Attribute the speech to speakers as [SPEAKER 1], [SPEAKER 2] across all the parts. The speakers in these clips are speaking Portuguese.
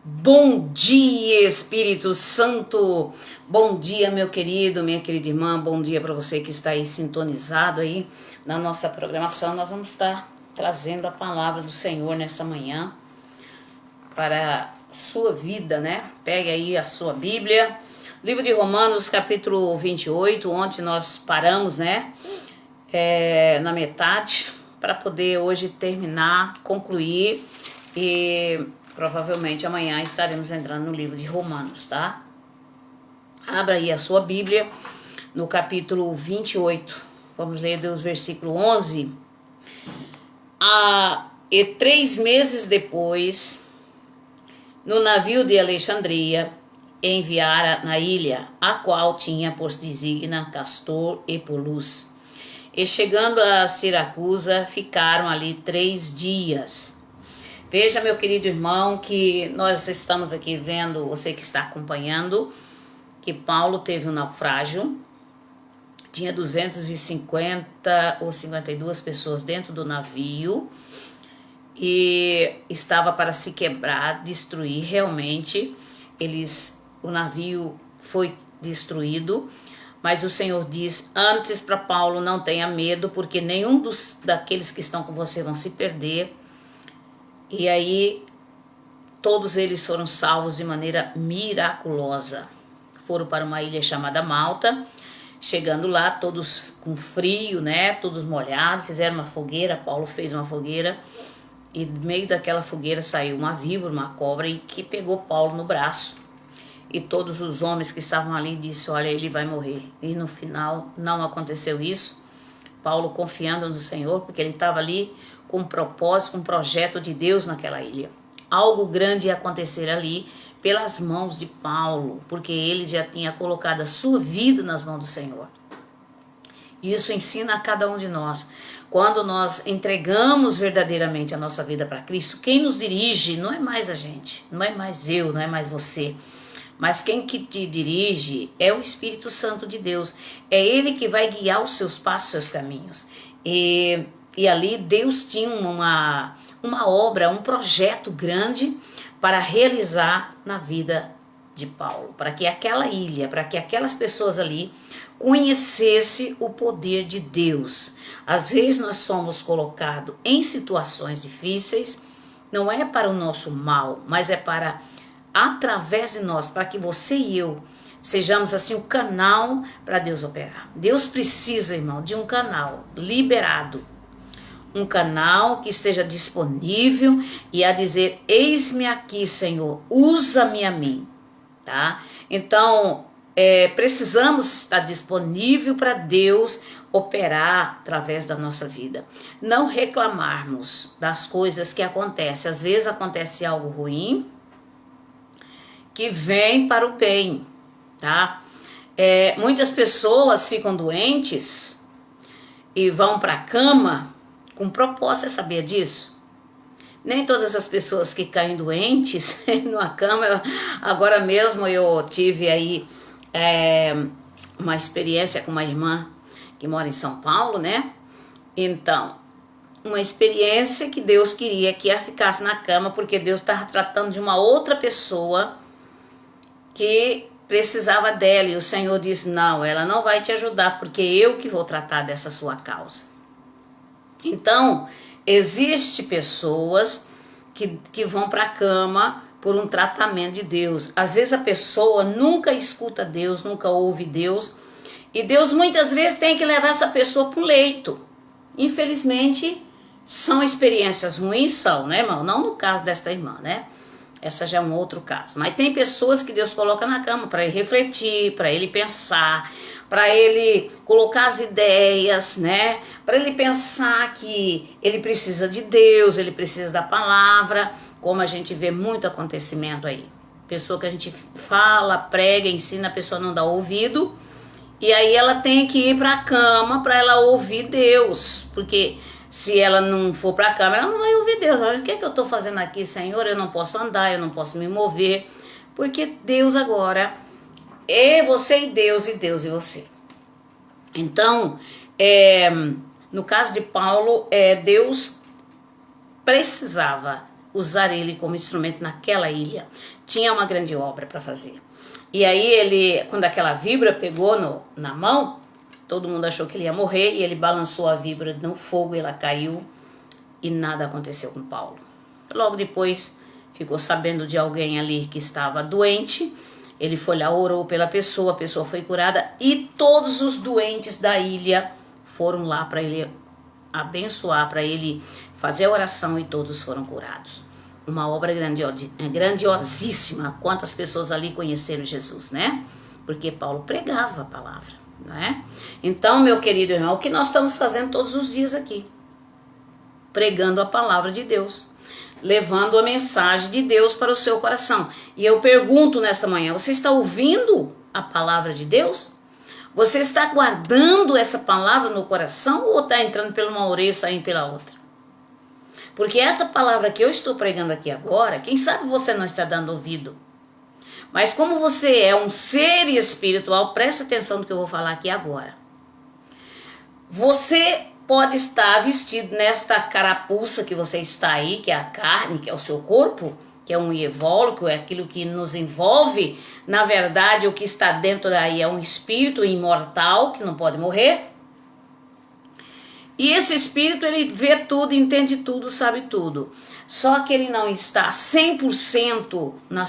[SPEAKER 1] Bom dia, Espírito Santo. Bom dia, meu querido, minha querida irmã. Bom dia para você que está aí sintonizado aí na nossa programação. Nós vamos estar trazendo a palavra do Senhor nesta manhã para a sua vida, né? Pegue aí a sua Bíblia. Livro de Romanos, capítulo 28. Ontem nós paramos, né? Na metade, para poder hoje terminar, concluir e provavelmente amanhã estaremos entrando no livro de Romanos, tá? Abra aí a sua Bíblia no capítulo 28. Vamos ler dos versículos 11. E 3 meses depois, no navio de Alexandria, enviara na ilha, a qual tinha por designa Castor e Pólux. E chegando a Siracusa, ficaram ali 3 dias. Veja, meu querido irmão, que nós estamos aqui vendo, você que está acompanhando, que Paulo teve um naufrágio, tinha 250 ou 52 pessoas dentro do navio e estava para se quebrar, destruir realmente. O navio foi destruído, mas o Senhor diz antes para Paulo: não tenha medo, porque nenhum daqueles que estão com você vão se perder. E aí todos eles foram salvos de maneira miraculosa. Foram para uma ilha chamada Malta. Chegando lá, todos com frio, né? Todos molhados, fizeram uma fogueira. Paulo fez uma fogueira e do meio daquela fogueira saiu uma víbora, uma cobra, e que pegou Paulo no braço. E todos os homens que estavam ali disseram: olha, ele vai morrer. E no final não aconteceu isso. Paulo confiando no Senhor, porque ele estava ali com um propósito, com um projeto de Deus naquela ilha. Algo grande ia acontecer ali pelas mãos de Paulo, porque ele já tinha colocado a sua vida nas mãos do Senhor. Isso ensina a cada um de nós. Quando nós entregamos verdadeiramente a nossa vida para Cristo, quem nos dirige não é mais a gente, não é mais eu, não é mais você, mas quem que te dirige é o Espírito Santo de Deus. É Ele que vai guiar os seus passos, seus caminhos. E ali Deus tinha uma obra, um projeto grande para realizar na vida de Paulo, para que aquela ilha, para que aquelas pessoas ali conhecessem o poder de Deus. Às vezes nós somos colocados em situações difíceis, não é para o nosso mal, mas é para, através de nós, para que você e eu sejamos assim o canal para Deus operar. Deus precisa, irmão, de um canal liberado, um canal que esteja disponível e a dizer: eis-me aqui, Senhor, usa-me a mim, tá? Então, precisamos estar disponível para Deus operar através da nossa vida. Não reclamarmos das coisas que acontecem. Às vezes acontece algo ruim que vem para o bem, tá? Muitas pessoas ficam doentes e vão para a cama com propósito. Você sabia disso? Nem todas as pessoas que caem doentes numa cama. Agora mesmo eu tive aí uma experiência com uma irmã que mora em São Paulo, né? Então, uma experiência que Deus queria que ela ficasse na cama, porque Deus estava tratando de uma outra pessoa que precisava dela, e o Senhor disse: não, ela não vai te ajudar, porque eu que vou tratar dessa sua causa. Então, existem pessoas que vão para a cama por um tratamento de Deus. Às vezes a pessoa nunca escuta Deus, nunca ouve Deus, e Deus muitas vezes tem que levar essa pessoa para o leito. Infelizmente, são experiências ruins, são, né, irmão? Não no caso desta irmã, né? Essa já é um outro caso. Mas tem pessoas que Deus coloca na cama para ele refletir, para ele pensar, para ele colocar as ideias, né? Para ele pensar que ele precisa de Deus, ele precisa da palavra, como a gente vê muito acontecimento aí. Pessoa que a gente fala, prega, ensina, a pessoa não dá ouvido, e aí ela tem que ir para a cama para ela ouvir Deus, porque se ela não for para a cama, ela não vai ouvir Deus. O que é que eu estou fazendo aqui, Senhor? Eu não posso andar, eu não posso me mover, porque Deus agora é você e Deus e você. Então, no caso de Paulo, Deus precisava usar ele como instrumento naquela ilha. Tinha uma grande obra para fazer. E aí ele, quando aquela víbora pegou na mão, todo mundo achou que ele ia morrer, e ele balançou a víbora no fogo e ela caiu e nada aconteceu com Paulo. Logo depois ficou sabendo de alguém ali que estava doente, ele foi lá, orou pela pessoa, a pessoa foi curada e todos os doentes da ilha foram lá para ele abençoar, para ele fazer a oração, e todos foram curados. Uma obra grandiosíssima. Quantas pessoas ali conheceram Jesus, né? Porque Paulo pregava a palavra, né? Então, meu querido irmão, o que nós estamos fazendo todos os dias aqui? Pregando a palavra de Deus, levando a mensagem de Deus para o seu coração. E eu pergunto nesta manhã, você está ouvindo a palavra de Deus? Você está guardando essa palavra no coração, ou está entrando pela uma orelha e saindo pela outra? Porque essa palavra que eu estou pregando aqui agora, quem sabe você não está dando ouvido. Mas como você é um ser espiritual, presta atenção no que eu vou falar aqui agora. Você pode estar vestido nesta carapuça que você está aí, que é a carne, que é o seu corpo, que é um invólucro, é aquilo que nos envolve. Na verdade, o que está dentro daí é um espírito imortal que não pode morrer. E esse espírito, ele vê tudo, entende tudo, sabe tudo. Só que ele não está 100% na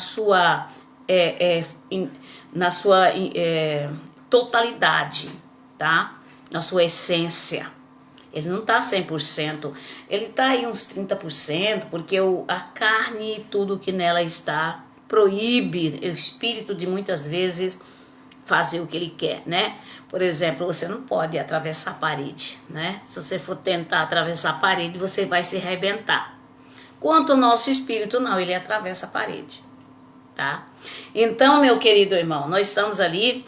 [SPEAKER 1] sua totalidade, tá? Na sua essência. Ele não está 100%, ele está aí uns 30%, porque a carne e tudo que nela está proíbe o espírito de muitas vezes fazer o que ele quer, né? Por exemplo, você não pode atravessar a parede, né? Se você for tentar atravessar a parede, você vai se arrebentar. Quanto ao nosso espírito, não, ele atravessa a parede, tá? Então, meu querido irmão, nós estamos ali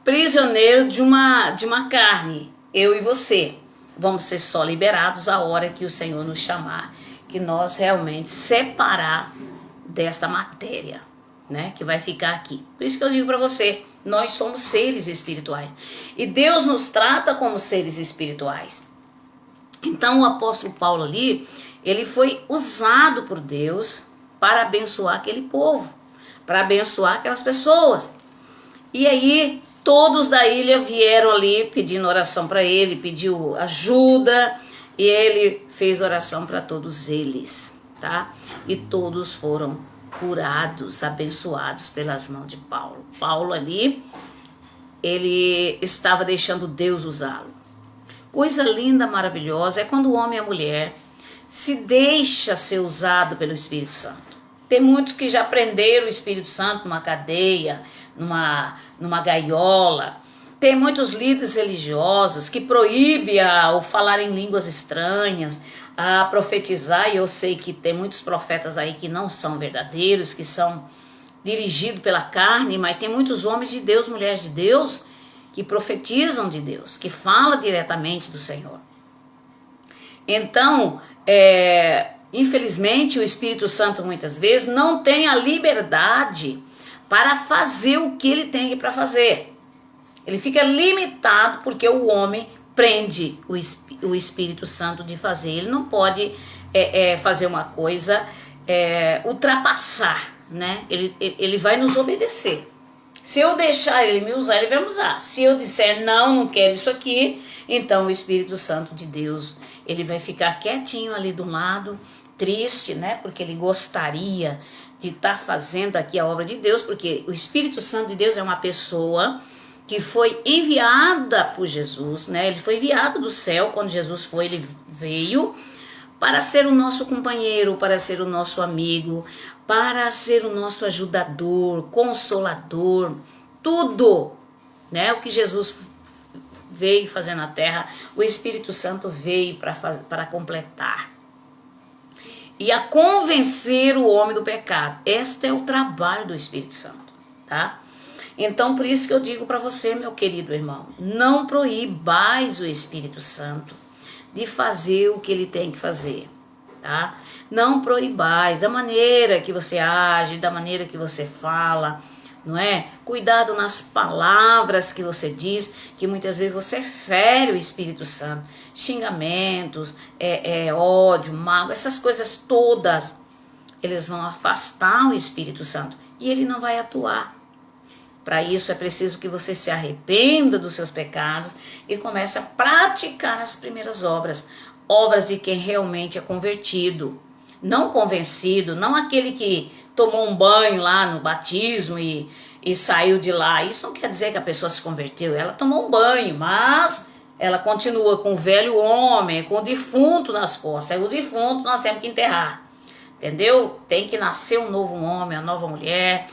[SPEAKER 1] prisioneiros de uma carne. Eu e você vamos ser só liberados a hora que o Senhor nos chamar, que nós realmente separar desta matéria, né, que vai ficar aqui. Por isso que eu digo para você, nós somos seres espirituais e Deus nos trata como seres espirituais. Então o apóstolo Paulo ali, ele foi usado por Deus para abençoar aquele povo, para abençoar aquelas pessoas. E aí todos da ilha vieram ali pedindo oração para ele, pediu ajuda, e ele fez oração para todos eles, tá? E todos foram curados, abençoados pelas mãos de Paulo. Paulo ali, ele estava deixando Deus usá-lo. Coisa linda, maravilhosa, é quando o homem e a mulher se deixa ser usado pelo Espírito Santo. Tem muitos que já prenderam o Espírito Santo numa cadeia, numa gaiola. Tem muitos líderes religiosos que proíbem o falar em línguas estranhas, a profetizar, e eu sei que tem muitos profetas aí que não são verdadeiros, que são dirigidos pela carne, mas tem muitos homens de Deus, mulheres de Deus, que profetizam de Deus, que falam diretamente do Senhor. Então, infelizmente, o Espírito Santo muitas vezes não tem a liberdade para fazer o que ele tem para fazer. Ele fica limitado porque o homem prende o Espírito Santo de fazer. Ele não pode fazer uma coisa, ultrapassar, né? Ele vai nos obedecer. Se eu deixar ele me usar, ele vai me usar. Se eu disser não quero isso aqui, então o Espírito Santo de Deus, ele vai ficar quietinho ali do lado, triste, né? Porque ele gostaria de estar fazendo aqui a obra de Deus, porque o Espírito Santo de Deus é uma pessoa que foi enviada por Jesus, né? Ele foi enviado do céu. Quando Jesus foi, ele veio para ser o nosso companheiro, para ser o nosso amigo, para ser o nosso ajudador, consolador, tudo, né? O que Jesus veio fazer na terra, o Espírito Santo veio para completar e a convencer o homem do pecado. Este é o trabalho do Espírito Santo, tá? Então, por isso que eu digo para você, meu querido irmão, não proíbais o Espírito Santo de fazer o que ele tem que fazer, tá? Não proibais da maneira que você age, da maneira que você fala, não é? Cuidado nas palavras que você diz, que muitas vezes você fere o Espírito Santo. xingamentos, ódio, mágoa, essas coisas todas, eles vão afastar o Espírito Santo e ele não vai atuar. Para isso é preciso que você se arrependa dos seus pecados e comece a praticar as primeiras obras, obras de quem realmente é convertido, não convencido, não aquele que tomou um banho lá no batismo e saiu de lá. Isso não quer dizer que a pessoa se converteu, ela tomou um banho, mas ela continua com o velho homem, com o defunto nas costas. O defunto nós temos que enterrar, entendeu? Tem que nascer um novo homem, uma nova mulher,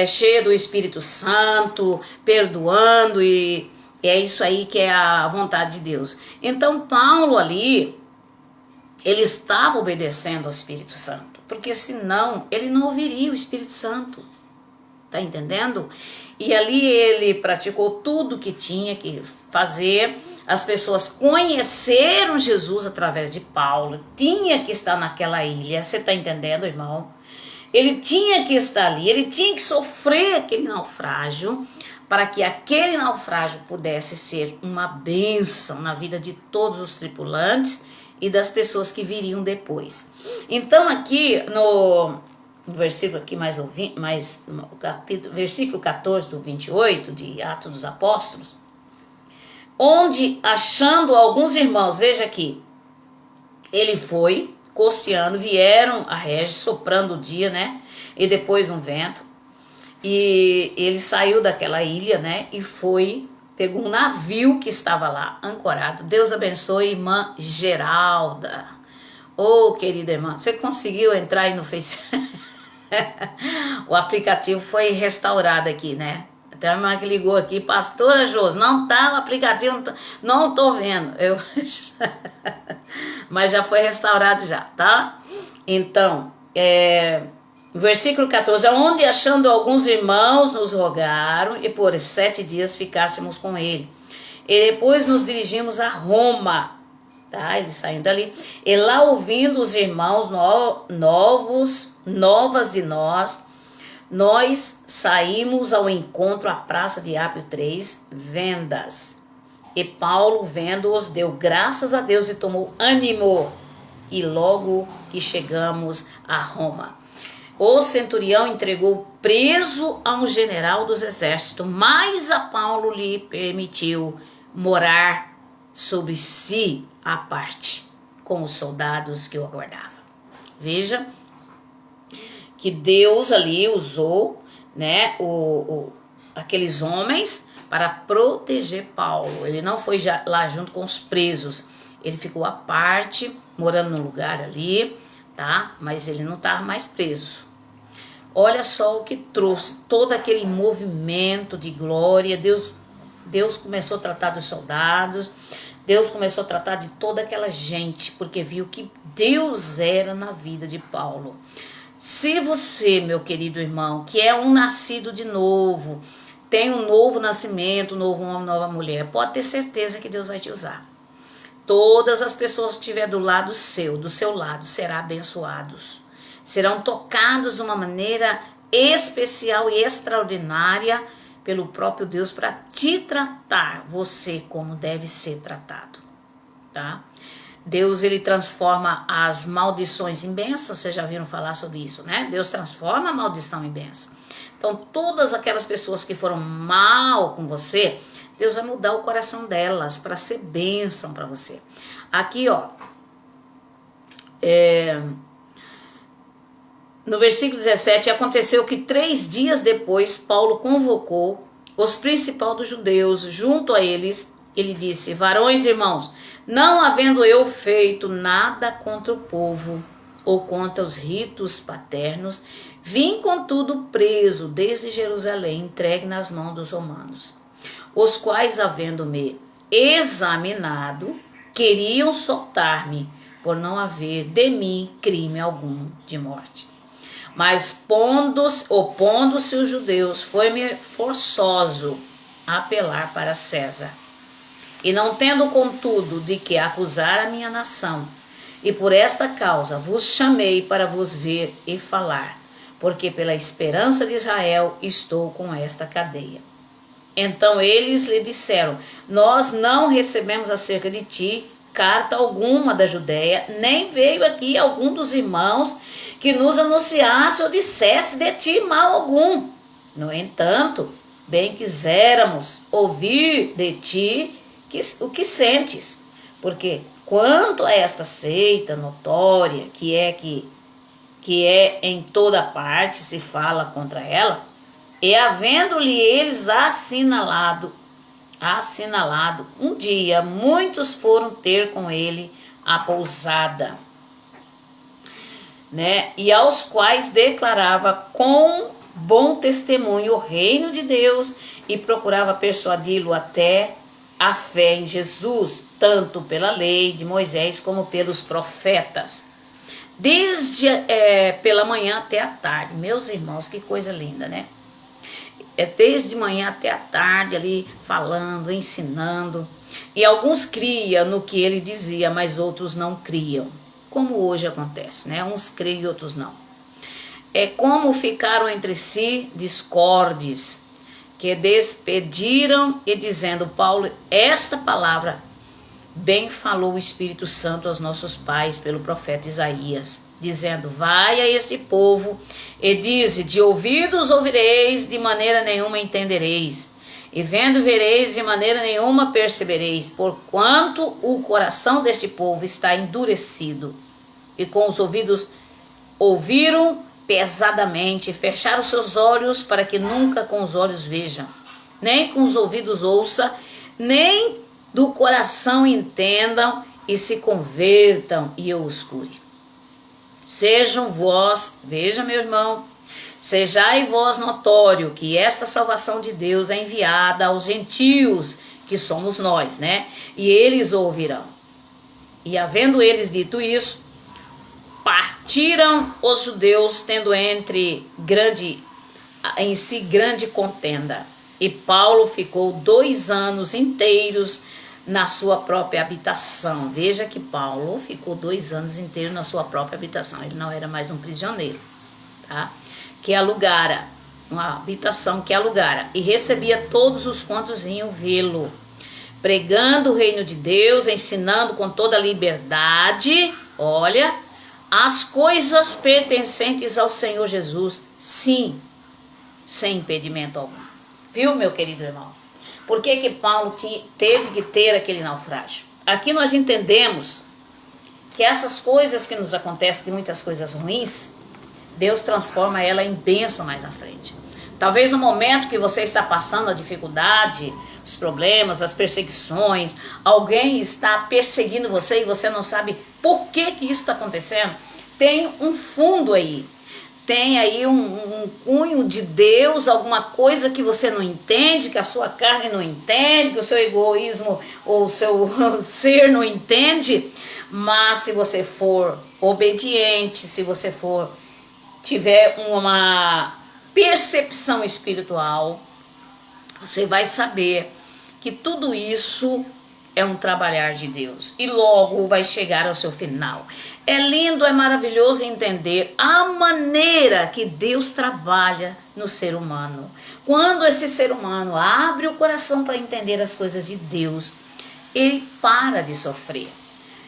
[SPEAKER 1] cheia do Espírito Santo, perdoando, e é isso aí que é a vontade de Deus. Então Paulo ali, ele estava obedecendo ao Espírito Santo, porque senão ele não ouviria o Espírito Santo, tá entendendo? E ali ele praticou tudo que tinha que fazer. As pessoas conheceram Jesus através de Paulo, tinha que estar naquela ilha, você tá entendendo, irmão? Ele tinha que estar ali, ele tinha que sofrer aquele naufrágio, para que aquele naufrágio pudesse ser uma bênção na vida de todos os tripulantes e das pessoas que viriam depois. Então aqui no versículo aqui versículo 14 do 28 de Atos dos Apóstolos, onde achando alguns irmãos, veja aqui, ele foi costeando, vieram a Rege, soprando o dia, né? E depois um vento. E ele saiu daquela ilha, né? E foi, pegou um navio que estava lá, ancorado. Deus abençoe, irmã Geralda. Ô, querida irmã, você conseguiu entrar aí no Facebook? O aplicativo foi restaurado aqui, né? Tem uma irmã que ligou aqui, pastora Josi, não tá o aplicativo, não tô vendo. Mas já foi restaurado já, tá? Então, versículo 14, onde achando alguns irmãos nos rogaram e por 7 dias ficássemos com ele. E depois nos dirigimos a Roma, tá? Ele saindo dali. E lá ouvindo os irmãos novas de nós saímos ao encontro à praça de Apio 3 Vendas. E Paulo, vendo-os, deu graças a Deus e tomou ânimo. E logo que chegamos a Roma, o centurião entregou preso a um general dos exércitos, mas a Paulo lhe permitiu morar sobre si à parte, com os soldados que o aguardavam. Veja que Deus ali usou, né, aqueles homens para proteger Paulo. Ele não foi lá junto com os presos, ele ficou à parte, morando num lugar ali, tá? Mas ele não estava mais preso. Olha só o que trouxe todo aquele movimento de glória. Deus começou a tratar dos soldados, Deus começou a tratar de toda aquela gente, porque viu que Deus era na vida de Paulo. Se você, meu querido irmão, que é um nascido de novo, tem um novo nascimento, um novo homem, nova mulher, pode ter certeza que Deus vai te usar. Todas as pessoas que estiver do seu lado, serão abençoados. Serão tocados de uma maneira especial e extraordinária pelo próprio Deus para te tratar, você como deve ser tratado, tá? Deus, ele transforma as maldições em bênçãos, vocês já viram falar sobre isso, né? Deus transforma a maldição em bênção. Então, todas aquelas pessoas que foram mal com você, Deus vai mudar o coração delas para ser bênção para você. Aqui, ó, no versículo 17, aconteceu que 3 dias depois, Paulo convocou os principais dos judeus junto a eles. Ele disse: varões e irmãos, não havendo eu feito nada contra o povo ou contra os ritos paternos, vim contudo preso desde Jerusalém, entregue nas mãos dos romanos, os quais, havendo-me examinado, queriam soltar-me, por não haver de mim crime algum de morte. Mas opondo-se os judeus, foi-me forçoso apelar para César. E não tendo, contudo, de que acusar a minha nação, e por esta causa vos chamei para vos ver e falar, porque pela esperança de Israel estou com esta cadeia. Então eles lhe disseram: nós não recebemos acerca de ti carta alguma da Judéia, nem veio aqui algum dos irmãos que nos anunciasse ou dissesse de ti mal algum. No entanto, bem quiséramos ouvir de ti o que sentes, porque quanto a esta seita notória que é em toda parte se fala contra ela, e havendo-lhe eles assinalado um dia, muitos foram ter com ele a pousada, né? E aos quais declarava com bom testemunho o reino de Deus e procurava persuadi-lo até a fé em Jesus, tanto pela lei de Moisés como pelos profetas. Desde pela manhã até a tarde. Meus irmãos, que coisa linda, né? Desde manhã até a tarde ali falando, ensinando. E alguns criam no que ele dizia, mas outros não criam. Como hoje acontece, né? Uns creem e outros não. Como ficaram entre si discordes, que despediram e dizendo, Paulo, esta palavra bem falou o Espírito Santo aos nossos pais pelo profeta Isaías, dizendo, vai a este povo e dize, de ouvidos ouvireis, de maneira nenhuma entendereis, e vendo vereis, de maneira nenhuma percebereis, porquanto o coração deste povo está endurecido, e com os ouvidos ouviram pesadamente, fecharam seus olhos para que nunca com os olhos vejam, nem com os ouvidos ouçam, nem do coração entendam e se convertam e eu os cure. Sejam vós, veja meu irmão, sejai vós notório que esta salvação de Deus é enviada aos gentios, que somos nós, né? E eles ouvirão. E havendo eles dito isso, partiram os judeus, tendo em si grande contenda. E Paulo ficou 2 anos inteiros na sua própria habitação. Veja que Paulo ficou 2 anos inteiros na sua própria habitação. Ele não era mais um prisioneiro, tá? Que alugara, uma habitação que alugara. E recebia todos os quantos vinham vê-lo, pregando o reino de Deus, ensinando com toda liberdade, olha, as coisas pertencentes ao Senhor Jesus, sim, sem impedimento algum. Viu, meu querido irmão? Por que Paulo teve que ter aquele naufrágio? Aqui nós entendemos que essas coisas que nos acontecem, de muitas coisas ruins, Deus transforma ela em bênção mais à frente. Talvez no momento que você está passando a dificuldade, os problemas, as perseguições, alguém está perseguindo você e você não sabe por que isso está acontecendo, tem um fundo aí. Tem aí um cunho de Deus, alguma coisa que você não entende, que a sua carne não entende, que o seu egoísmo ou o seu ser não entende. Mas se você for obediente, se você tiver uma percepção espiritual, você vai saber que tudo isso é um trabalhar de Deus e logo vai chegar ao seu final. É lindo, é maravilhoso entender a maneira que Deus trabalha no ser humano. Quando esse ser humano abre o coração para entender as coisas de Deus, ele para de sofrer.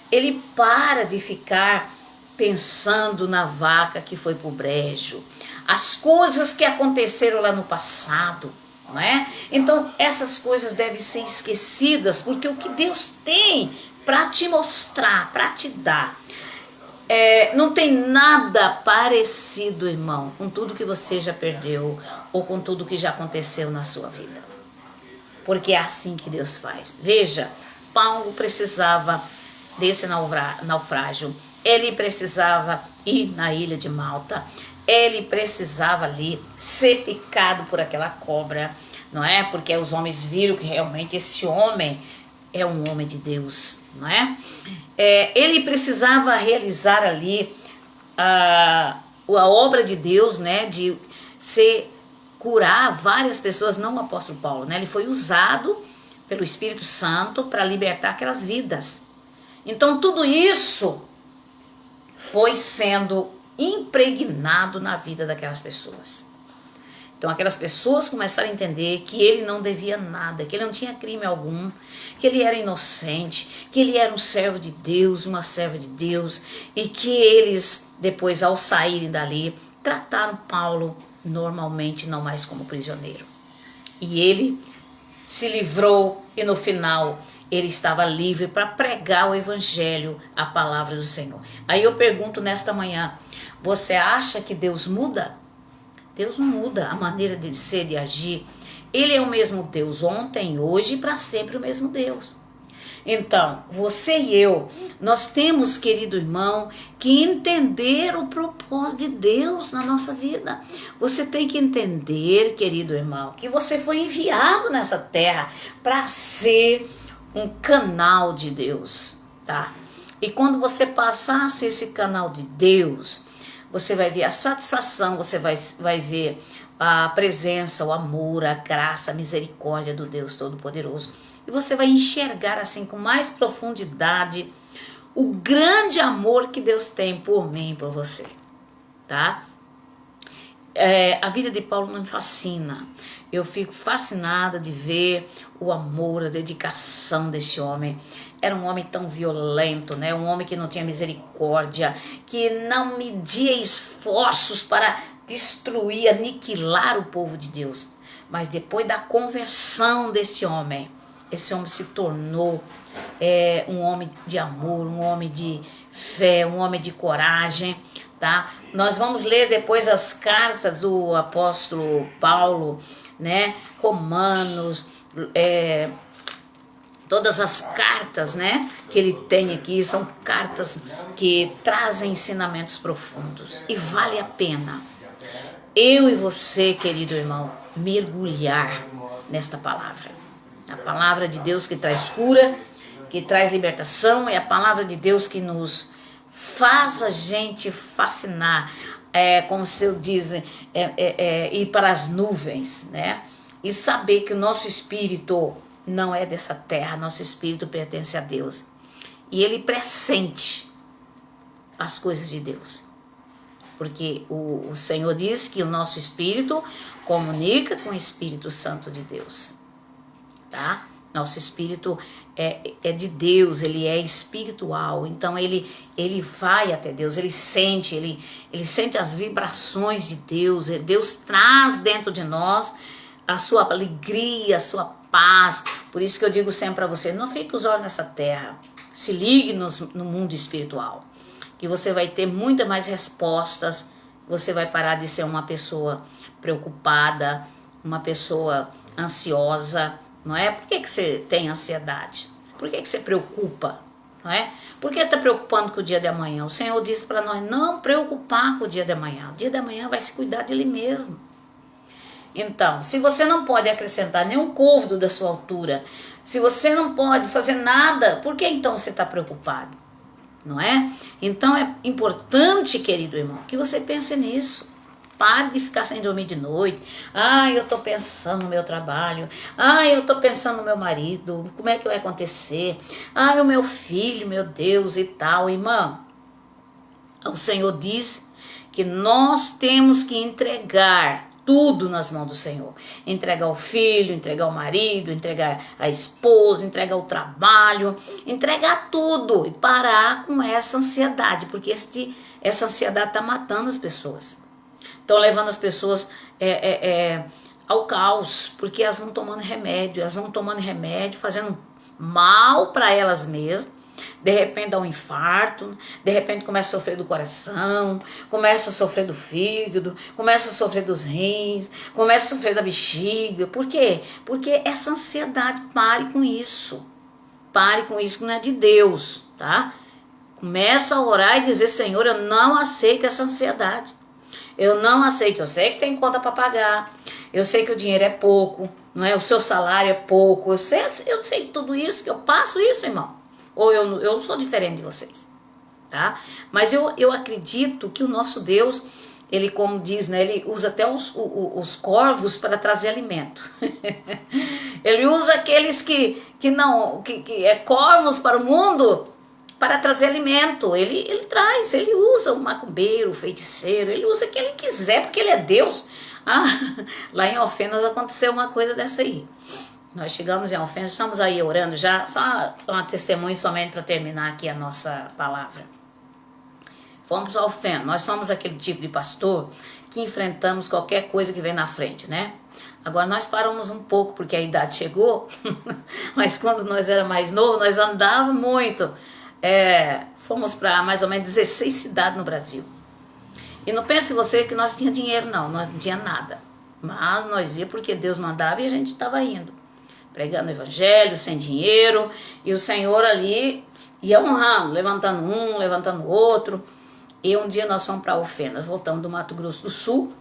[SPEAKER 1] Ele para de ficar pensando na vaca que foi pro brejo, as coisas que aconteceram lá no passado, não é? Então essas coisas devem ser esquecidas, porque o que Deus tem para te mostrar, para te dar, não tem nada parecido, irmão, com tudo que você já perdeu ou com tudo que já aconteceu na sua vida. Porque é assim que Deus faz. Veja, Paulo precisava desse naufrágio. Ele precisava ir na ilha de Malta. Ele precisava ali ser picado por aquela cobra, não é? Porque os homens viram que realmente esse homem é um homem de Deus, não é? Ele precisava realizar ali a obra de Deus, né? De curar várias pessoas, não o apóstolo Paulo, né? Ele foi usado pelo Espírito Santo para libertar aquelas vidas. Então tudo isso foi sendo impregnado na vida daquelas pessoas. Então aquelas pessoas começaram a entender que ele não devia nada, que ele não tinha crime algum, que ele era inocente, que ele era um servo de Deus, uma serva de Deus, e que eles, depois ao saírem dali, trataram Paulo normalmente, não mais como prisioneiro. E ele se livrou e no final ele estava livre para pregar o evangelho, a palavra do Senhor. Aí eu pergunto nesta manhã, você acha que Deus muda? Deus não muda a maneira de ser, de agir. Ele é o mesmo Deus ontem, hoje e para sempre o mesmo Deus. Então, você e eu, nós temos, querido irmão, que entender o propósito de Deus na nossa vida. Você tem que entender, querido irmão, que você foi enviado nessa terra para ser um canal de Deus, tá? E quando você passar a ser esse canal de Deus, você vai ver a satisfação, você vai ver a presença, o amor, a graça, a misericórdia do Deus Todo-Poderoso. E você vai enxergar assim com mais profundidade o grande amor que Deus tem por mim e por você, tá? A vida de Paulo me fascina. Eu fico fascinada de ver o amor, a dedicação desse homem. Era um homem tão violento, né? Um homem que não tinha misericórdia, que não media esforços para destruir, aniquilar o povo de Deus. Mas depois da conversão desse homem, esse homem se tornou um homem de amor, um homem de fé, um homem de coragem, tá? Nós vamos ler depois as cartas do apóstolo Paulo, né? Romanos, todas as cartas, né, que ele tem aqui são cartas que trazem ensinamentos profundos e vale a pena eu e você, querido irmão, mergulhar nesta palavra. A palavra de Deus que traz cura, que traz libertação, é a palavra de Deus que nos faz a gente fascinar, como se eu diz, ir para as nuvens, né? E saber que o nosso espírito não é dessa terra, nosso espírito pertence a Deus. E ele pressente as coisas de Deus. Porque o Senhor diz que o nosso espírito comunica com o Espírito Santo de Deus. Tá? Nosso espírito é de Deus, ele é espiritual. Então ele vai até Deus, ele sente as vibrações de Deus. Deus traz dentro de nós a sua alegria, a sua paz. Por isso que eu digo sempre para você, não fique os olhos nessa terra, se ligue no mundo espiritual, que você vai ter muitas mais respostas, você vai parar de ser uma pessoa preocupada, uma pessoa ansiosa, não é? Por que você tem ansiedade? Por que você preocupa? Não é? Por que está preocupando com o dia de amanhã? O Senhor disse para nós não preocupar com o dia de amanhã. O dia de amanhã vai se cuidar dele mesmo. Então, se você não pode acrescentar nenhum côvado da sua altura, se você não pode fazer nada, por que então você está preocupado? Não é? Então é importante, querido irmão, que você pense nisso. Pare de ficar sem dormir de noite. Eu estou pensando no meu trabalho. Eu estou pensando no meu marido. Como é que vai acontecer? O meu filho, meu Deus e tal. Irmão, o Senhor diz que nós temos que entregar tudo nas mãos do Senhor. Entregar o filho, entregar o marido, entregar a esposa, entregar o trabalho, entregar tudo e parar com essa ansiedade, porque essa ansiedade está matando as pessoas. Estão levando as pessoas ao caos, porque elas vão tomando remédio, fazendo mal para elas mesmas. De repente dá um infarto, de repente começa a sofrer do coração, começa a sofrer do fígado, começa a sofrer dos rins, começa a sofrer da bexiga. Por quê? Porque essa ansiedade, pare com isso. Pare com isso, que não é de Deus, tá? Começa a orar e dizer, Senhor, eu não aceito essa ansiedade. Eu não aceito, eu sei que tem conta para pagar, eu sei que o dinheiro é pouco, não é? O seu salário é pouco, eu sei tudo isso, que eu passo isso, irmão. Ou eu sou diferente de vocês, tá? Mas eu acredito que o nosso Deus, ele, como diz, né, ele usa até os corvos para trazer alimento. Ele usa aqueles que é corvos para o mundo para trazer alimento. Ele traz, ele usa o macumbeiro, o feiticeiro, ele usa o que ele quiser, porque ele é Deus. Ah, lá em Alfenas aconteceu uma coisa dessa aí. Nós chegamos em Alfenas, estamos aí orando já, só uma testemunha somente para terminar aqui a nossa palavra. Fomos ao Alfenas, nós somos aquele tipo de pastor que enfrentamos qualquer coisa que vem na frente, né? Agora nós paramos um pouco porque a idade chegou, mas quando nós era mais novo, nós andávamos muito. Fomos para mais ou menos 16 cidades no Brasil. E não pense vocês que nós tinha dinheiro, não, nós não tinha nada. Mas nós ia porque Deus mandava e a gente estava indo. Pregando o evangelho, sem dinheiro, e o Senhor ali ia honrando, levantando um, levantando outro. E um dia nós fomos para Alfenas, voltamos do Mato Grosso do Sul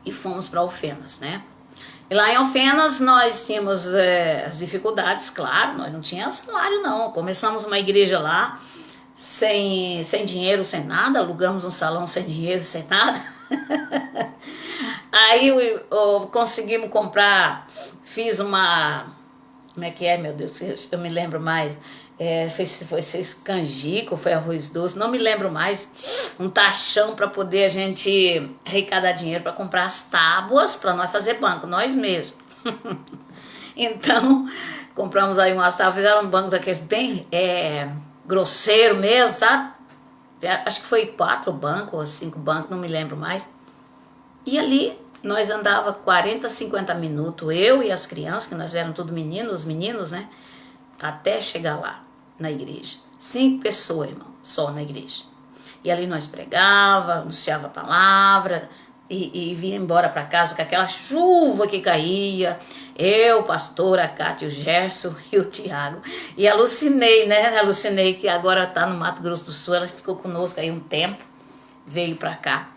[SPEAKER 1] e fomos para Alfenas, né? E lá em Alfenas nós tínhamos as dificuldades, claro, nós não tínhamos salário não. Começamos uma igreja lá, sem dinheiro, sem nada, alugamos um salão sem dinheiro, sem nada. Aí conseguimos comprar, fiz uma, como é que é, meu Deus, eu me lembro mais, foi canjico, foi arroz doce, não me lembro mais, um tachão para poder a gente arrecadar dinheiro para comprar as tábuas para nós fazer banco, nós mesmos. Então, compramos aí umas tábuas, fizeram um banco daqueles bem grosseiro mesmo, sabe? Acho que foi 4 bancos ou 5 bancos, não me lembro mais. E ali nós andava 40, 50 minutos, eu e as crianças, que nós éramos todos meninos, os meninos, né? Até chegar lá, na igreja. 5 pessoas, irmão, só na igreja. E ali nós pregava, anunciava a palavra e vinha embora para casa com aquela chuva que caía. Eu, o pastor, a Cátia, o Gerson e o Tiago. E alucinei, né? Alucinei que agora está no Mato Grosso do Sul. Ela ficou conosco aí um tempo, veio para cá.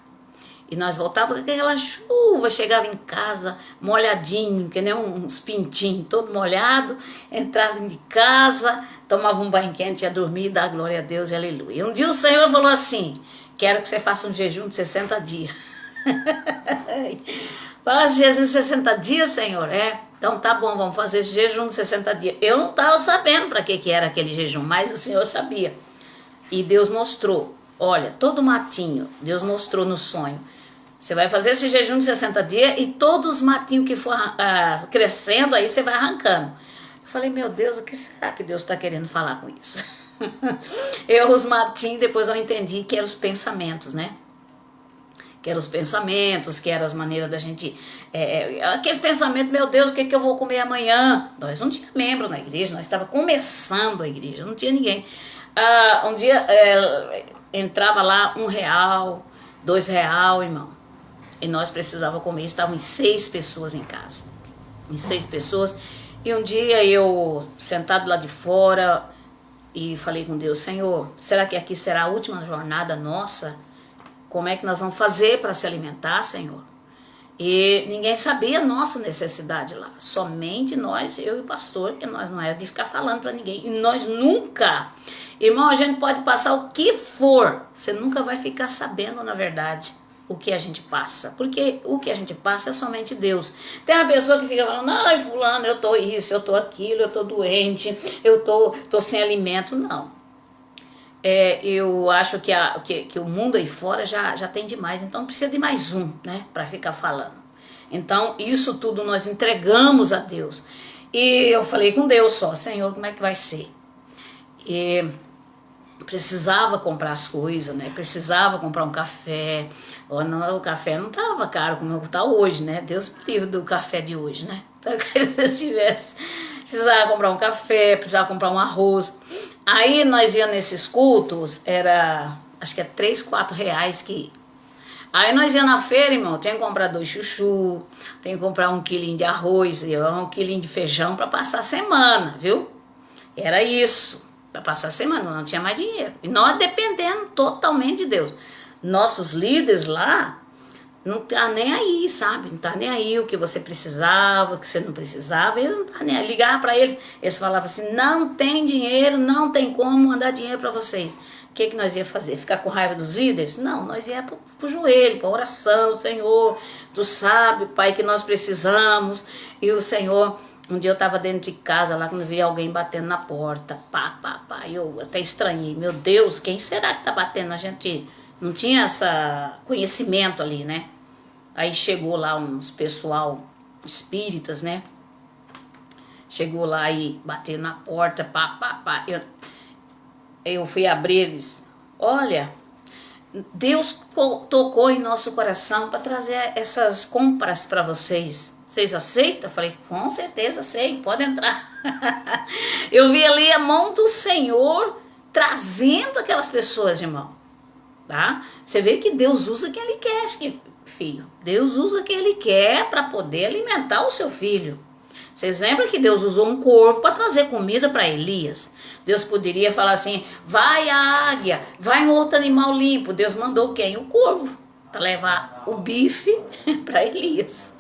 [SPEAKER 1] E nós voltávamos com aquela chuva, chegava em casa molhadinho, que nem uns pintinhos, todo molhado, entrava de casa, tomava um banho quente, ia dormir, dá glória a Deus e aleluia. E um dia o Senhor falou assim, quero que você faça um jejum de 60 dias. Fala jejum de 60 dias, Senhor? Então tá bom, vamos fazer esse jejum de 60 dias. Eu não estava sabendo para que era aquele jejum, mas o Senhor sabia. E Deus mostrou, olha, todo matinho, Deus mostrou no sonho. Você vai fazer esse jejum de 60 dias e todos os matinhos que for crescendo, aí você vai arrancando. Eu falei, meu Deus, o que será que Deus está querendo falar com isso? Os matinhos, depois eu entendi que eram os pensamentos, né? Que eram os pensamentos, que eram as maneiras da gente... aqueles pensamentos, meu Deus, o que eu vou comer amanhã? Nós não tínhamos membro na igreja, nós estávamos começando a igreja, não tinha ninguém. Um dia entrava lá R$1, R$2, irmão. E nós precisávamos comer, estavam 6 pessoas em casa. Em 6 pessoas. E um dia eu, sentado lá de fora, e falei com Deus, Senhor, será que aqui será a última jornada nossa? Como é que nós vamos fazer para se alimentar, Senhor? E ninguém sabia a nossa necessidade lá. Somente nós, eu e o pastor, que nós não era de ficar falando para ninguém. E nós nunca... Irmão, a gente pode passar o que for. Você nunca vai ficar sabendo, na verdade, o que a gente passa. Porque o que a gente passa é somente Deus. Tem uma pessoa que fica falando, ai, fulano, eu tô isso, eu tô aquilo, eu tô doente, eu tô sem alimento. Não. Eu acho que o mundo aí fora já tem demais. Então não precisa de mais um, né, para ficar falando. Então isso tudo nós entregamos a Deus. E eu falei com Deus só, Senhor, como é que vai ser? E precisava comprar as coisas, né? Precisava comprar um café. O café não estava caro como está hoje, né? Deus me livre do café de hoje, né? Então, se tivesse, precisava comprar um café, precisava comprar um arroz. Aí nós íamos nesses cultos, era, acho que é R$3, R$4 que... Aí nós íamos na feira, irmão, tem que comprar 2 chuchu, tem que comprar 1 quilinho de arroz, 1 quilinho de feijão para passar a semana, viu? Era isso. Para passar a semana, não tinha mais dinheiro. E nós dependendo totalmente de Deus. Nossos líderes lá, não tá nem aí, sabe? Não tá nem aí o que você precisava, o que você não precisava. Eles não tá nem aí. Ligar para eles, eles falavam assim, não tem dinheiro, não tem como mandar dinheiro para vocês. O que nós ia fazer? Ficar com raiva dos líderes? Não, nós ia pro joelho, pra oração, Senhor, Tu sabe, Pai, que nós precisamos. E o Senhor Um dia eu estava dentro de casa lá, quando eu vi alguém batendo na porta, pá, pá, pá, eu até estranhei, meu Deus, quem será que tá batendo? A gente não tinha essa conhecimento ali, né? Aí chegou lá uns pessoal espíritas, né? Chegou lá e bateu na porta, pá, pá, pá. Eu fui abrir eles. Olha, Deus tocou em nosso coração para trazer essas compras para vocês. Vocês aceitam? Eu falei, com certeza sei, pode entrar. Eu vi ali a mão do Senhor trazendo aquelas pessoas, irmão. Tá? Você vê que Deus usa quem Ele quer, filho. Deus usa quem Ele quer para poder alimentar o seu filho. Vocês lembram que Deus usou um corvo para trazer comida para Elias? Deus poderia falar assim, vai a águia, vai um outro animal limpo. Deus mandou quem? O corvo, para levar o bife para Elias.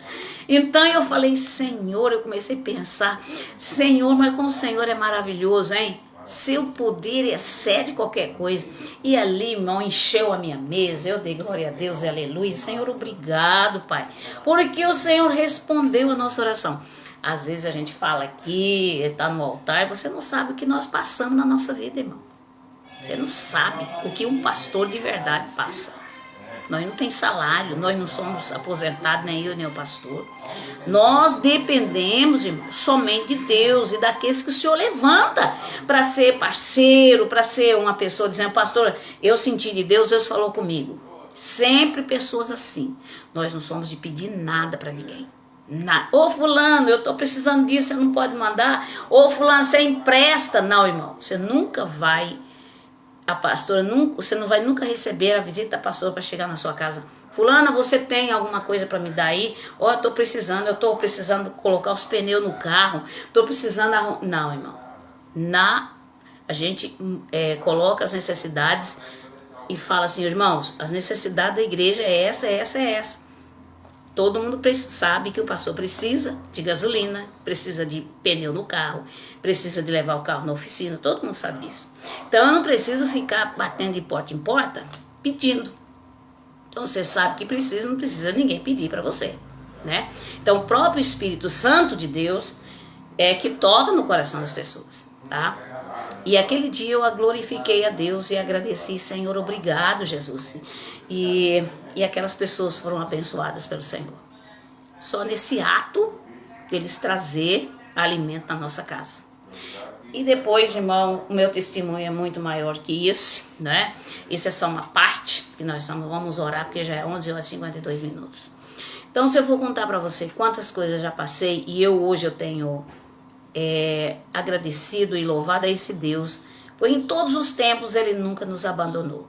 [SPEAKER 1] Então eu falei, Senhor, eu comecei a pensar, Senhor, mas como o Senhor é maravilhoso, hein? Seu poder excede qualquer coisa. E ali, irmão, encheu a minha mesa. Eu dei glória a Deus e aleluia. Senhor, obrigado, Pai. Porque o Senhor respondeu a nossa oração. Às vezes a gente fala aqui, está no altar, você não sabe o que nós passamos na nossa vida, irmão. Você não sabe o que um pastor de verdade passa. Nós não tem salário, nós não somos aposentados, nem eu, nem o pastor. Nós dependemos, irmão, somente de Deus e daqueles que o Senhor levanta para ser parceiro, para ser uma pessoa dizendo, pastor, eu senti de Deus, Deus falou comigo. Sempre pessoas assim. Nós não somos de pedir nada para ninguém. Nada. Ô fulano, eu estou precisando disso, você não pode mandar. Ô fulano, você empresta. Não, irmão, você nunca vai... A pastora, você não vai nunca receber a visita da pastora para chegar na sua casa. Fulana, você tem alguma coisa para me dar aí? Ó, eu estou precisando colocar os pneus no carro. Estou precisando... Não, irmão. A gente coloca as necessidades e fala assim, irmãos, as necessidades da igreja é essa, é essa, é essa. Todo mundo sabe que o pastor precisa de gasolina, precisa de pneu no carro, precisa de levar o carro na oficina, todo mundo sabe disso. Então eu não preciso ficar batendo de porta em porta pedindo. Então você sabe que precisa, não precisa ninguém pedir para você, né? Então o próprio Espírito Santo de Deus é que toca no coração das pessoas, tá? E aquele dia eu glorifiquei a Deus e agradeci, Senhor, obrigado, Jesus. E aquelas pessoas foram abençoadas pelo Senhor. Só nesse ato, eles trazer alimento na nossa casa. E depois, irmão, o meu testemunho é muito maior que esse, né? Isso é só uma parte, que nós vamos orar, porque já é 11 horas e 52 minutos. Então, se eu for contar para você quantas coisas eu já passei, e hoje eu tenho... agradecido e louvado a esse Deus, pois em todos os tempos Ele nunca nos abandonou.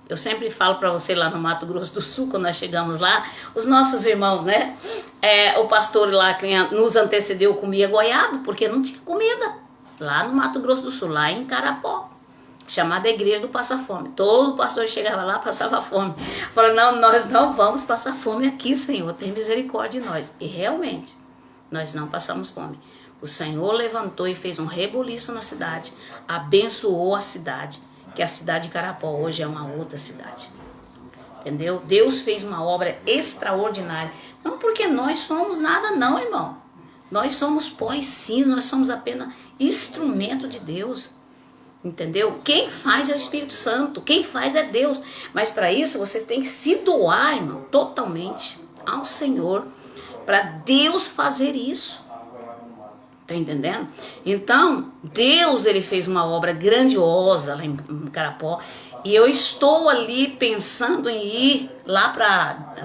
[SPEAKER 1] Eu sempre falo para você lá no Mato Grosso do Sul, quando nós chegamos lá, os nossos irmãos, né? O pastor lá que nos antecedeu comia goiaba, porque não tinha comida. Lá no Mato Grosso do Sul, lá em Carapó, chamada Igreja do Passa Fome. Todo pastor chegava lá, passava fome. Falava, não, nós não vamos passar fome aqui, Senhor, tem misericórdia de nós. E realmente, nós não passamos fome. O Senhor levantou e fez um reboliço na cidade, abençoou a cidade, que a cidade de Carapó hoje é uma outra cidade. Entendeu? Deus fez uma obra extraordinária. Não porque nós somos nada não, irmão. Nós somos pó e cinza, nós somos apenas instrumento de Deus. Entendeu? Quem faz é o Espírito Santo, quem faz é Deus. Mas para isso você tem que se doar, irmão, totalmente ao Senhor, para Deus fazer isso. Tá entendendo? Então, Deus, Ele fez uma obra grandiosa lá em Carapó. E eu estou ali pensando em ir lá para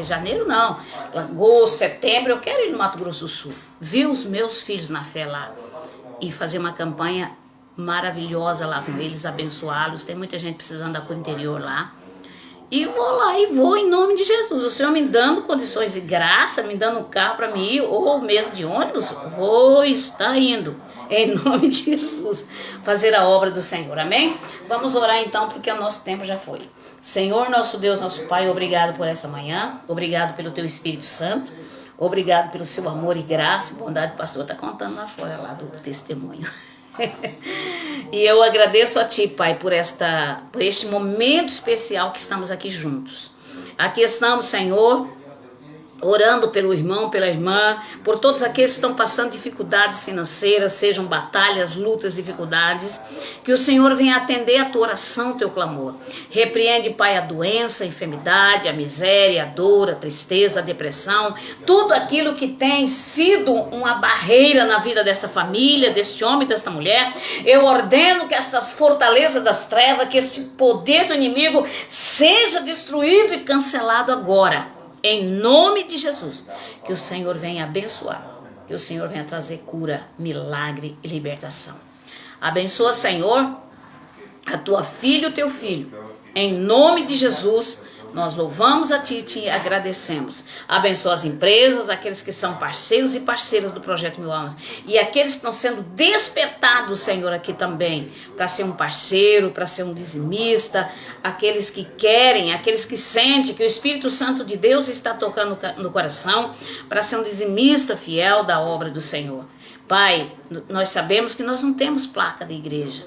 [SPEAKER 1] janeiro não, agosto, setembro, eu quero ir no Mato Grosso do Sul. Ver os meus filhos na fé lá. E fazer uma campanha maravilhosa lá com eles, abençoá-los. Tem muita gente precisando da coisa interior lá. E vou lá e vou em nome de Jesus. O Senhor me dando condições de graça, me dando um carro para mim ir, ou mesmo de ônibus, vou estar indo em nome de Jesus, fazer a obra do Senhor, amém? Vamos orar então, porque o nosso tempo já foi. Senhor, nosso Deus, nosso Pai, obrigado por essa manhã, obrigado pelo Teu Espírito Santo, obrigado pelo Seu amor e graça e bondade. O pastor está contando lá fora lá do testemunho. E eu agradeço a Ti, Pai, por este momento especial que estamos aqui juntos. Aqui estamos, Senhor, orando pelo irmão, pela irmã, por todos aqueles que estão passando dificuldades financeiras, sejam batalhas, lutas, dificuldades, que o Senhor venha atender a tua oração, teu clamor. Repreende, Pai, a doença, a enfermidade, a miséria, a dor, a tristeza, a depressão, tudo aquilo que tem sido uma barreira na vida dessa família, deste homem, desta mulher. Eu ordeno que essas fortalezas das trevas, que este poder do inimigo seja destruído e cancelado agora. Em nome de Jesus, que o Senhor venha abençoar, que o Senhor venha trazer cura, milagre e libertação. Abençoa, Senhor, a tua filha e o teu filho. Em nome de Jesus, nós louvamos a Ti e Te agradecemos. Abençoa as empresas, aqueles que são parceiros e parceiras do Projeto Mil Almas. E aqueles que estão sendo despertados, Senhor, aqui também, para ser um parceiro, para ser um dizimista, aqueles que querem, aqueles que sentem que o Espírito Santo de Deus está tocando no coração, para ser um dizimista fiel da obra do Senhor. Pai, nós sabemos que nós não temos placa de igreja.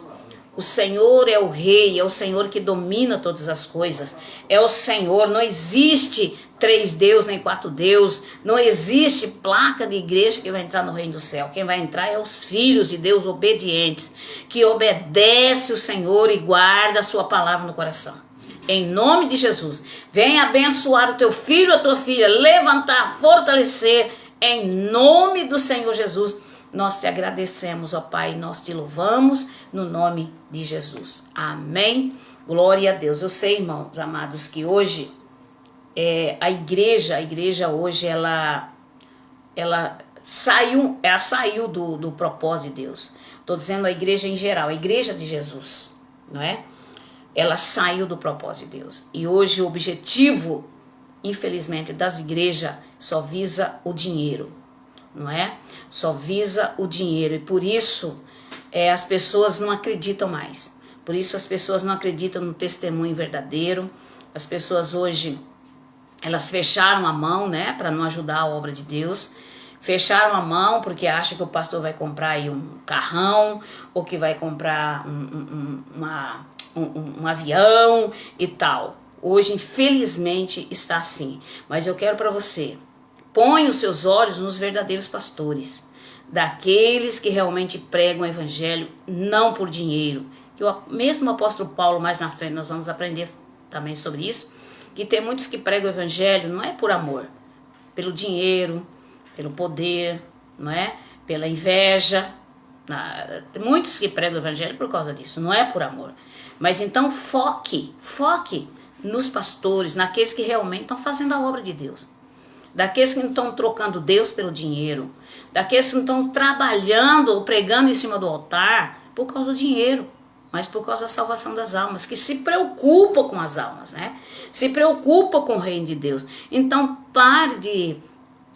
[SPEAKER 1] O Senhor é o Rei, é o Senhor que domina todas as coisas. É o Senhor, não existe 3 deuses nem 4 deuses. Não existe placa de igreja que vai entrar no reino do céu. Quem vai entrar é os filhos de Deus obedientes, que obedece o Senhor e guarda a sua palavra no coração. Em nome de Jesus, venha abençoar o teu filho, a tua filha, levantar, fortalecer, em nome do Senhor Jesus. Nós te agradecemos, ó Pai, nós te louvamos no nome de Jesus. Amém. Glória a Deus. Eu sei, irmãos amados, que hoje a igreja hoje ela saiu do propósito de Deus. Estou dizendo a igreja em geral, a igreja de Jesus, não é? Ela saiu do propósito de Deus. E hoje o objetivo, infelizmente, das igrejas só visa o dinheiro. Não é? Só visa o dinheiro, e por isso as pessoas não acreditam mais. Por isso as pessoas não acreditam no testemunho verdadeiro. As pessoas hoje, elas fecharam a mão, né, para não ajudar a obra de Deus. Fecharam a mão porque acham que o pastor vai comprar aí um carrão, ou que vai comprar um avião e tal. Hoje, infelizmente, está assim. Mas eu quero para você, põe os seus olhos nos verdadeiros pastores, daqueles que realmente pregam o evangelho, não por dinheiro. Que o mesmo apóstolo Paulo, mais na frente, nós vamos aprender também sobre isso, que tem muitos que pregam o evangelho, não é por amor, pelo dinheiro, pelo poder, não é? Pela inveja. Muitos que pregam o evangelho por causa disso, não é por amor. Mas então foque nos pastores, naqueles que realmente estão fazendo a obra de Deus. Daqueles que não estão trocando Deus pelo dinheiro, daqueles que não estão trabalhando ou pregando em cima do altar por causa do dinheiro, mas por causa da salvação das almas, que se preocupam com as almas, né? Se preocupam com o reino de Deus. Então pare de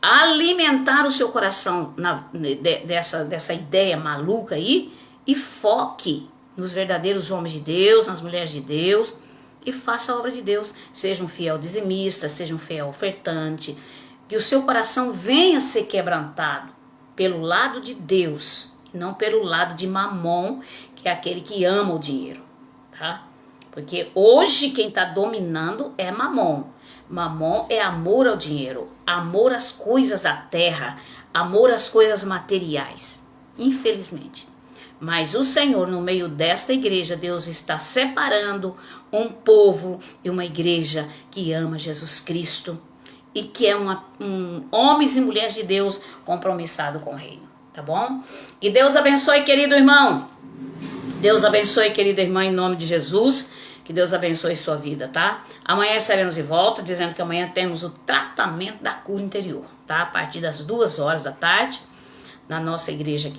[SPEAKER 1] alimentar o seu coração dessa ideia maluca aí e foque nos verdadeiros homens de Deus, nas mulheres de Deus, e faça a obra de Deus. Seja um fiel dizimista, seja um fiel ofertante, que o seu coração venha ser quebrantado pelo lado de Deus e não pelo lado de Mamon, que é aquele que ama o dinheiro, tá? Porque hoje quem está dominando é Mamon. Mamon é amor ao dinheiro, amor às coisas da terra, amor às coisas materiais, infelizmente. Mas o Senhor, no meio desta igreja, Deus está separando um povo e uma igreja que ama Jesus Cristo e que é homens e mulheres de Deus compromissados com o reino, tá bom? Que Deus abençoe, querido irmão. Deus abençoe, querida irmã, em nome de Jesus. Que Deus abençoe sua vida, tá? Amanhã estaremos de volta, dizendo que amanhã temos o tratamento da cura interior, tá? A partir das 14h, na nossa igreja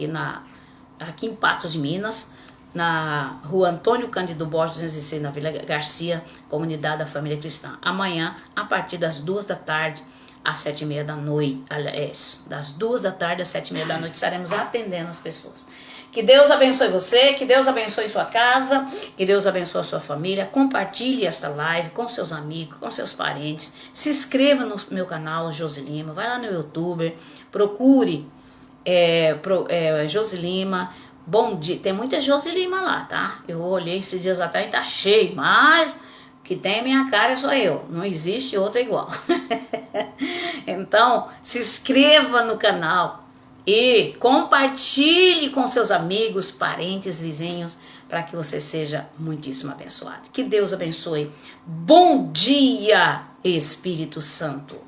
[SPEAKER 1] aqui em Patos de Minas, na rua Antônio Cândido Borges 206, na Vila Garcia, comunidade da família cristã. Amanhã, a partir das 14h, às 19h, das 14h às 19h, estaremos atendendo as pessoas. Que Deus abençoe você, que Deus abençoe sua casa, que Deus abençoe a sua família. Compartilhe esta live com seus amigos, com seus parentes. Se inscreva no meu canal, Josilima. Vai lá no YouTube, procure Josilima. Bom dia, tem muita Josilima lá, tá? Eu olhei esses dias atrás e tá cheio, mas que tem a minha cara sou eu, não existe outra igual. Então, se inscreva no canal e compartilhe com seus amigos, parentes, vizinhos, para que você seja muitíssimo abençoado. Que Deus abençoe. Bom dia, Espírito Santo.